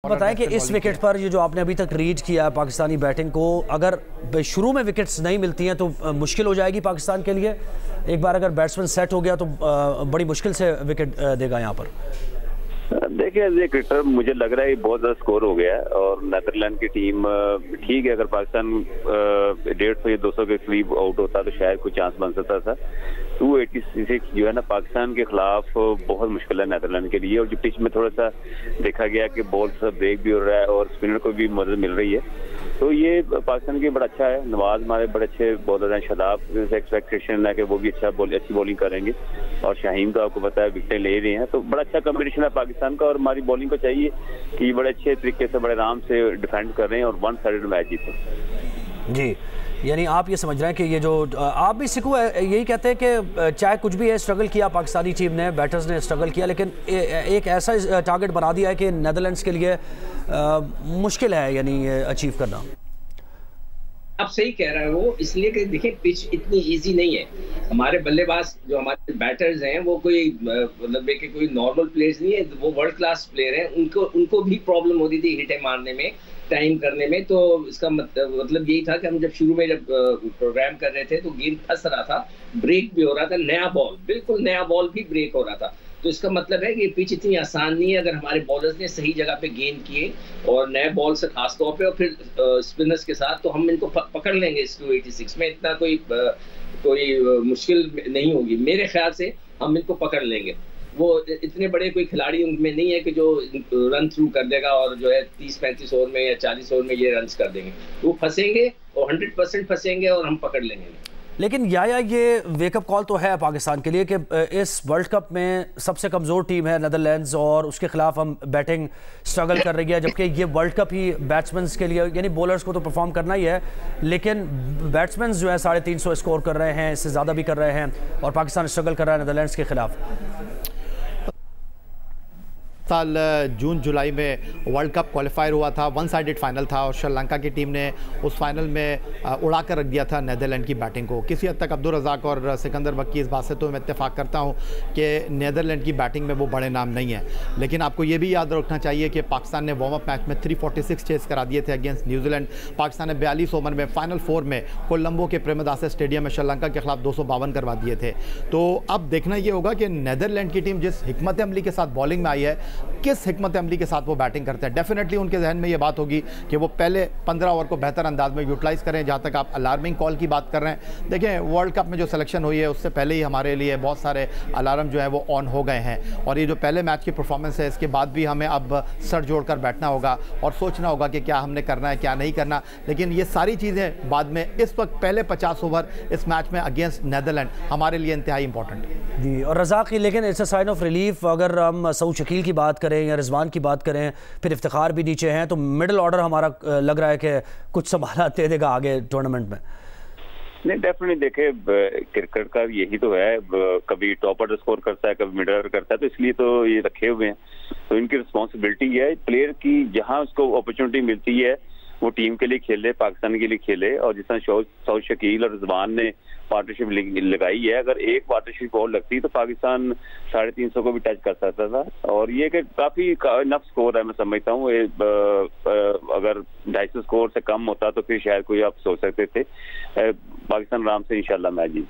बताएं कि इस विकेट पर ये जो आपने अभी तक रीड किया है पाकिस्तानी बैटिंग को, अगर शुरू में विकेट्स नहीं मिलती हैं तो मुश्किल हो जाएगी पाकिस्तान के लिए। एक बार अगर बैट्समैन सेट हो गया तो बड़ी मुश्किल से विकेट देगा यहाँ पर। देखिए एज ए क्रिकेटर मुझे लग रहा है बहुत ज़्यादा स्कोर हो गया है और नेदरलैंड की टीम ठीक है। अगर पाकिस्तान 150 या 200 के करीब आउट होता तो शायद कोई चांस बन सकता था। 286 जो है ना पाकिस्तान के खिलाफ बहुत मुश्किल है नेदरलैंड के लिए। और जो पिच में थोड़ा सा देखा गया कि बॉल सा ब्रेक भी हो रहा है और स्पिनर को भी मदद मिल रही है, तो ये पाकिस्तान के बड़ा अच्छा है। नवाज हमारे बड़े अच्छे बॉलर हैं, शादाब से एक्सपेक्टेशन है कि वो भी अच्छी बॉलिंग करेंगे और शाहीन तो आपको पता है विकेटें ले रहे हैं। तो बड़ा अच्छा कंपटीशन है पाकिस्तान का और हमारी बॉलिंग को चाहिए कि बड़े अच्छे तरीके से बड़े आराम से डिफेंड कर रहे हैं और वन साइडेड मैच जीतें। जी, यानी आप ये समझ रहे हैं कि ये जो आप भी सिकू यही कहते हैं कि चाहे कुछ भी है, स्ट्रगल किया पाकिस्तानी टीम ने, बैटर्स ने स्ट्रगल किया, लेकिन एक ऐसा टारगेट बना दिया है कि नेदरलैंड्स के लिए मुश्किल है यानी अचीव करना। आप सही कह रहे हैं वो, इसलिए कि देखिए पिच इतनी इजी नहीं है। हमारे बल्लेबाज जो हमारे बैटर्स हैं वो कोई मतलब कि कोई नॉर्मल प्लेयर्स नहीं है, वो वर्ल्ड क्लास प्लेयर हैं। उनको भी प्रॉब्लम होती थी हिटें मारने में, टाइम करने में। तो इसका मतलब यही था कि हम जब शुरू में जब प्रोग्राम कर रहे थे तो गेंद फंस रहा था, ब्रेक भी हो रहा था, नया बॉल, बिल्कुल नया बॉल भी ब्रेक हो रहा था। तो इसका मतलब है कि पिच इतनी आसान नहीं है। अगर हमारे बॉलर्स ने सही जगह पे गेंद किए और नए बॉल से खास तौर पे और फिर स्पिनर्स के साथ, तो हम इनको पकड़ लेंगे इस 286 में। इतना कोई मुश्किल नहीं होगी मेरे ख्याल से, हम इनको पकड़ लेंगे। वो इतने बड़े कोई खिलाड़ी उनमें नहीं है कि जो रन थ्रू कर देगा और जो है 30-35 ओवर में या 40 ओवर में ये रन कर देंगे। वो फंसेंगे और 100% फंसेंगे और हम पकड़ लेंगे। लेकिन ये वेकअप कॉल तो है पाकिस्तान के लिए कि इस वर्ल्ड कप में सबसे कमज़ोर टीम है नेदरलैंड्स और उसके खिलाफ हम बैटिंग स्ट्रगल कर रही है, जबकि ये वर्ल्ड कप ही बैट्समैन के लिए, यानी बॉलर्स को तो परफॉर्म करना ही है, लेकिन बैट्समैन जो है 350 स्कोर कर रहे हैं, इससे ज़्यादा भी कर रहे हैं और पाकिस्तान स्ट्रगल कर रहा है नेदरलैंड्स के खिलाफ। साल जून जुलाई में वर्ल्ड कप क्वालिफायर हुआ था, वन साइडेड फाइनल था और श्रीलंका की टीम ने उस फाइनल में उड़ा कर रख दिया था नेदरलैंड की बैटिंग को। किसी हद तक अब्दुल रज़ाक और सिकंदर बक्की इस बात से तो मैं इत्तेफाक करता हूं कि नेदरलैंड की बैटिंग में वो बड़े नाम नहीं है, लेकिन आपको ये भी याद रखना चाहिए कि पाकिस्तान ने वार्म अप मैच में 346 चेस करा दिए थे अगेंस्ट न्यूजीलैंड। पाकिस्तान ने 42 ओवर में फाइनल 4 में कोलंबो के प्रेमदासा स्टेडियम में श्रीलंका के खिलाफ 252 करवा दिए थे। तो अब देखना ये होगा कि नेदरलैंड की टीम जिस हिकमत अमली के साथ बॉलिंग में आई है, किस हिकमत अमली के साथ वो बैटिंग करते हैं। डेफिनेटली उनके जहन में ये बात होगी कि वो पहले 15 ओवर को बेहतर अंदाज में यूटिलाइज करें। जहाँ तक आप अलार्मिंग कॉल की बात कर रहे हैं, देखें वर्ल्ड कप में जो सिलेक्शन हुई है उससे पहले ही हमारे लिए बहुत सारे अलार्म जो है वो ऑन हो गए हैं और ये जो पहले मैच की परफॉर्मेंस है इसके बाद भी हमें अब सर जोड़कर बैठना होगा और सोचना होगा कि क्या हमने करना है क्या नहीं करना। लेकिन ये सारी चीज़ें बाद में, इस वक्त पहले 50 ओवर इस मैच में अगेंस्ट नेदरलैंड हमारे लिए इंतहाई इंपॉर्टेंट है। जी, और रज़ाक, लेकिन it's a sign of relief. अगर हम सऊद शकील की बात करें या रिजवान की बात करें, फिर इफ्तिखार भी नीचे हैं, तो मिडिल ऑर्डर हमारा लग रहा है कि कुछ संभाला दे देगा आगे टूर्नामेंट में। नहीं, डेफिनेटली देखे क्रिकेट का यही तो है, कभी टॉप ऑर्डर स्कोर करता है, कभी मिडिल ऑर्डर करता है, तो इसलिए तो ये रखे हुए हैं। तो इनकी रिस्पॉन्सिबिलिटी है प्लेयर की, जहां उसको अपॉर्चुनिटी मिलती है वो टीम के लिए खेले, पाकिस्तान के लिए खेले। और जिस तरह सऊद शकील और रिजवान ने पार्टनरशिप लगाई है, अगर एक पार्टनरशिप और लगती तो पाकिस्तान 350 को भी टच कर सकता था। और ये कि काफी नफ स्कोर है, मैं समझता हूँ। अगर 250 स्कोर से कम होता तो फिर शायद कोई आप सोच सकते थे। पाकिस्तान आराम से इंशाल्लाह मैच जीत।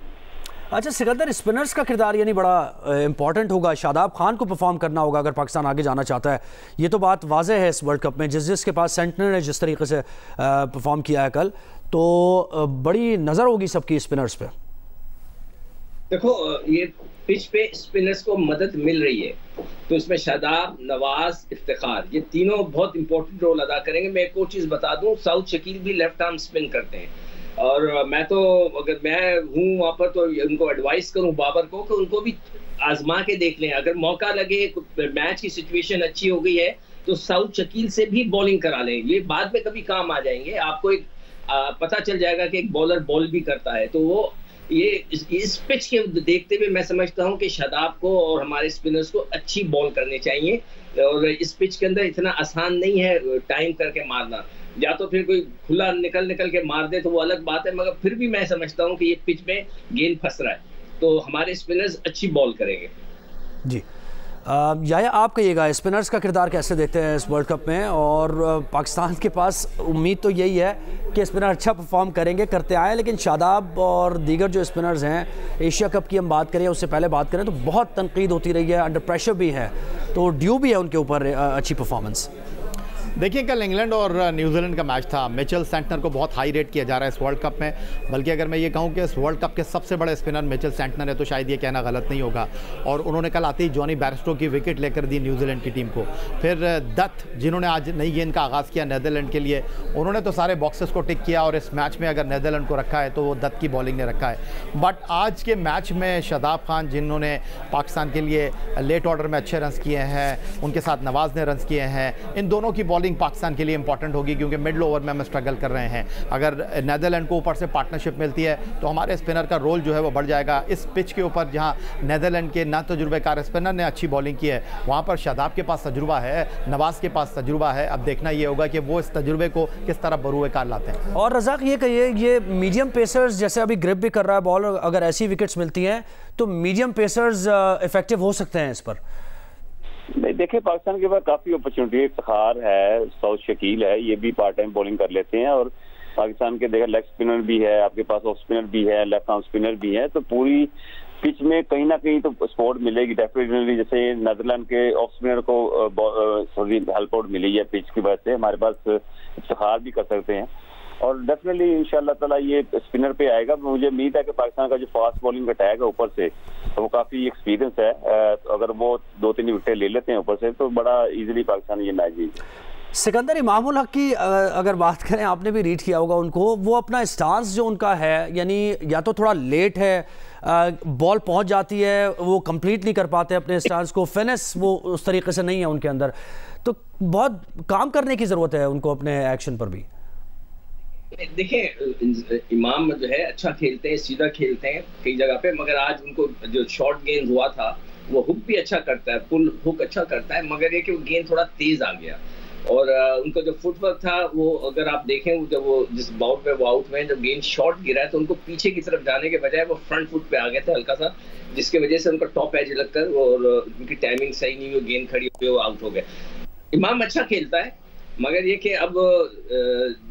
अच्छा सिकंदर, स्पिनर्स का किरदार यानी बड़ा इंपॉर्टेंट होगा। शादाब खान को परफॉर्म करना होगा अगर पाकिस्तान आगे जाना चाहता है। ये तो बात वाज़ेह है इस वर्ल्ड कप में, जिसके पास सेंटनर ने जिस तरीके से परफॉर्म किया है कल, तो बड़ी नज़र होगी सबकी स्पिनर्स पे। देखो ये पिच पे स्पिनर्स को मदद मिल रही है, तो इसमें शादाब, नवाज, इफ्तिखार, ये तीनों बहुत इंपॉर्टेंट रोल अदा करेंगे। मैं एक और चीज़ बता दूं, सऊद शकील भी लेफ्ट आर्म स्पिन करते हैं और मैं तो, अगर मैं हूँ वहाँ पर, तो उनको एडवाइस करूँ बाबर को कि उनको भी आजमा के देख लें। अगर मौका लगे, मैच की सिचुएशन अच्छी हो गई है तो सऊद शकील से भी बॉलिंग करा लें। ये बाद में कभी काम आ जाएंगे, आपको एक पता चल जाएगा कि एक बॉलर बॉल भी करता है। तो वो ये इस पिच के देखते हुए मैं समझता हूँ कि शादाब को और हमारे स्पिनर्स को अच्छी बॉल करनी चाहिए। और इस पिच के अंदर इतना आसान नहीं है टाइम करके मारना, या तो फिर कोई खुला निकल के मार दे तो वो अलग बात है, मगर फिर भी मैं समझता हूँ कि ये पिच में गेंद फंस रहा है, तो हमारे स्पिनर्स अच्छी बॉल करेंगे। जी, याया, आप कहिएगा स्पिनर्स का किरदार कैसे देखते हैं इस वर्ल्ड कप में, और पाकिस्तान के पास उम्मीद तो यही है कि स्पिनर अच्छा परफॉर्म करेंगे, करते आए, लेकिन शादाब और दीगर जो स्पिनर्स हैं, एशिया कप की हम बात करें, उससे पहले बात करें तो बहुत तनकीद होती रही है, अंडर प्रेशर भी है, तो ड्यू भी है उनके ऊपर अच्छी परफॉर्मेंस। देखिए, कल इंग्लैंड और न्यूजीलैंड का मैच था। मिचेल सेंटनर को बहुत हाई रेट किया जा रहा है इस वर्ल्ड कप में, बल्कि अगर मैं ये कहूँ कि इस वर्ल्ड कप के सबसे बड़े स्पिनर मिचेल सेंटनर है तो शायद ये कहना गलत नहीं होगा। और उन्होंने कल आते ही जॉनी बैरस्टो की विकेट लेकर दी न्यूजीलैंड की टीम को। फिर दत्त, जिन्होंने आज नई गेंद का आगाज़ किया नीदरलैंड के लिए, उन्होंने तो सारे बॉक्सेस को टिक किया, और इस मैच में अगर नीदरलैंड को रखा है तो वो दत्त की बॉलिंग ने रखा है। बट आज के मैच में शादाब खान, जिन्होंने पाकिस्तान के लिए लेट ऑर्डर में अच्छे रन्स किए हैं, उनके साथ नवाज़ ने रन्स किए हैं, इन दोनों की बॉलिंग पाकिस्तान के लिए इंपॉर्टेंट होगी, क्योंकि मिडल ओवर में हम स्ट्रगल कर रहे हैं। अगर नीदरलैंड को ऊपर से पार्टनरशिप मिलती है तो हमारे स्पिनर का रोल जो है वो बढ़ जाएगा। इस पिच के ऊपर जहां नीदरलैंड के ना तजुर्बेकार स्पिनर ने अच्छी बॉलिंग की है, वहां पर शादाब के पास तजुर्बा है, नवाज के पास तजुर्बा है। अब देखना ये होगा कि वो इस तजुर्बे को किस तरह बरूए कार लाते हैं। और रज़ाक, ये कहिए, ये मीडियम पेसर्स जैसे अभी ग्रिप भी कर रहा है बॉल, अगर ऐसी विकेट्स मिलती हैं तो मीडियम पेसर्स इफेक्टिव हो सकते हैं इस पर? नहीं, देखिए, पाकिस्तान के पास काफी अपॉर्चुनिटी है। इफ्तिखार है, सऊद शकील है, ये भी पार्ट टाइम बॉलिंग कर लेते हैं, और पाकिस्तान के देखा लेग स्पिनर भी है, आपके पास ऑफ स्पिनर भी है, लेफ्ट आर्म स्पिनर भी है, तो पूरी पिच में कहीं ना कहीं तो सपोर्ट मिलेगी डेफिनेटली। जैसे नीदरलैंड के ऑफ स्पिनर को हेल्प आउट मिली है पिच की वजह से, हमारे पास इफ्तिखार भी कर सकते हैं, और डेफिनेटली इंशाल्लाह ताला ये स्पिनर पे आएगा। मुझे उम्मीद है कि पाकिस्तान का जो फास्ट बॉलिंग अटैक है ऊपर से, तो वो काफी एक्सपीरियंस है, अगर वो 2-3 विकेट ले लेते हैं ऊपर से तो बड़ा इजीली पाकिस्तान ये मैच जीत। सिकंदर इमामुल हक की अगर बात करें, आपने भी रीड किया होगा उनको, वो अपना स्टांस जो उनका है, यानी या तो थोड़ा लेट है, बॉल पहुंच जाती है, वो कंप्लीट नहीं कर पाते अपने स्टांस को, फिनिश वो उस तरीके से नहीं है उनके अंदर, तो बहुत काम करने की ज़रूरत है उनको अपने एक्शन पर भी। देखिए, इमाम जो है अच्छा खेलते हैं, सीधा खेलते हैं कई जगह पे, मगर आज उनको जो शॉर्ट गेंद हुआ था वो हुक भी अच्छा करता है, पुल हुक अच्छा करता है, मगर ये कि वो गेंद थोड़ा तेज आ गया, और उनका जो फुटवर्क था वो, अगर आप देखें जब वो जिस बाउट पे वो आउट में जब गेंद शॉर्ट गिरा है तो उनको पीछे की तरफ जाने के बजाय वो फ्रंट फुट पे आ गए थे हल्का सा, जिसके वजह से उनका टॉप एज लगकर और उनकी टाइमिंग सही नहीं हुई, गेंद खड़ी हुई, वो आउट हो गए। इमाम अच्छा खेलता है, मगर ये कि अब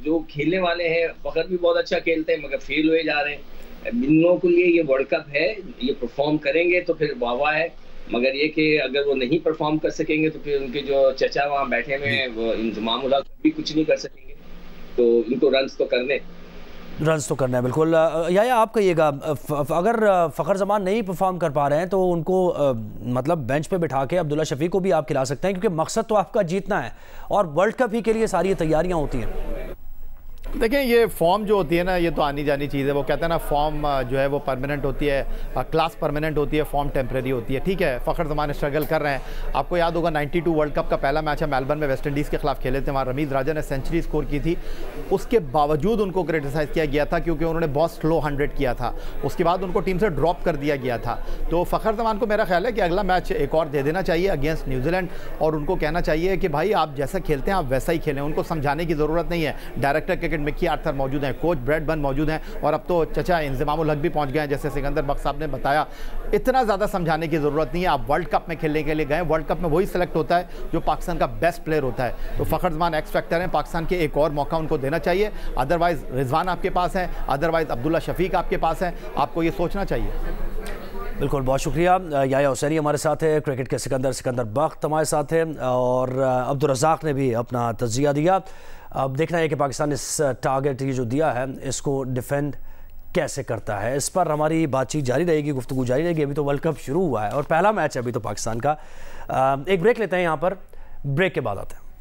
जो खेलने वाले हैं, फखर भी बहुत अच्छा खेलते हैं मगर फेल हुए जा रहे हैं। इन लोगों के लिए ये वर्ल्ड कप है, ये परफॉर्म करेंगे तो फिर वाह है, मगर ये कि अगर वो नहीं परफॉर्म कर सकेंगे तो फिर उनके जो चचा वहाँ बैठे हुए हैं वो इंतजाम भी कुछ नहीं कर सकेंगे, तो इनको रन्स तो करना है बिल्कुल। या आप कहिएगा, अगर फ़खर जमान नहीं परफॉर्म कर पा रहे हैं तो उनको मतलब बेंच पे बिठा के अब्दुल्ला शफीक को भी आप खिला सकते हैं, क्योंकि मकसद तो आपका जीतना है और वर्ल्ड कप ही के लिए सारी तैयारियां होती हैं। देखें, ये फॉर्म जो होती है ना, ये तो आनी जानी चीज़ है। वो कहते हैं ना, फॉर्म जो है वो परमानेंट होती है, क्लास परमानेंट होती है, फॉर्म टेम्परेरी होती है। ठीक है, फ़खर ज़मान स्ट्रगल कर रहे हैं। आपको याद होगा 92 वर्ल्ड कप का पहला मैच है मेलबर्न में, वेस्ट इंडीज़ के खिलाफ खेले थे, वहाँ रमीज़ राजा ने सेंचुरी स्कोर की थी। उसके बावजूद उनको क्रिटिसाइज़ किया गया था क्योंकि उन्होंने बहुत स्लो 100 किया था, उसके बाद उनको टीम से ड्रॉप कर दिया गया था। तो फ़खर ज़मान को मेरा ख्याल है कि अगला मैच एक और दे देना चाहिए अगेंस्ट न्यूजीलैंड, और उनको कहना चाहिए कि भाई आप जैसा खेलते हैं आप वैसा ही खेलें, उनको समझाने की ज़रूरत नहीं है। डायरेक्टर क्रिकेट मिकी आर्थर मौजूद हैं, कोच ब्रैडबर्न मौजूद हैं, और अब तो चचा इंतजामुल हक भी पहुंच गए हैं, जैसे सिकंदर बख्श साहब ने बताया। इतना ज़्यादा समझाने की ज़रूरत नहीं है। आप वर्ल्ड कप में खेलने के लिए गए, वर्ल्ड कप में वही सिलेक्ट होता है जो पाकिस्तान का बेस्ट प्लेयर होता है। तो फ़खर ज़मान एक्स फैक्टर हैं, पाकिस्तान के एक और मौका उनको देना चाहिए। अदरवाइज़ रिजवान आपके पास है, अदरवाइज़ अब्दुल्ला शफीक आपके पास है, आपको ये सोचना चाहिए। बिल्कुल, बहुत शुक्रिया। याया हुसैनी हमारे साथ है, क्रिकेट के सिकंदर बख्श हमारे साथ है, और अब्दुल रज़ाक ने भी अपना तजिया दिया। अब देखना है कि पाकिस्तान इस टारगेट ये जो दिया है इसको डिफेंड कैसे करता है। इस पर हमारी बातचीत जारी रहेगी, गुफ्तगू जारी रहेगी। अभी तो वर्ल्ड कप शुरू हुआ है और पहला मैच है अभी तो पाकिस्तान का। एक ब्रेक लेते हैं यहाँ पर, ब्रेक के बाद आते हैं।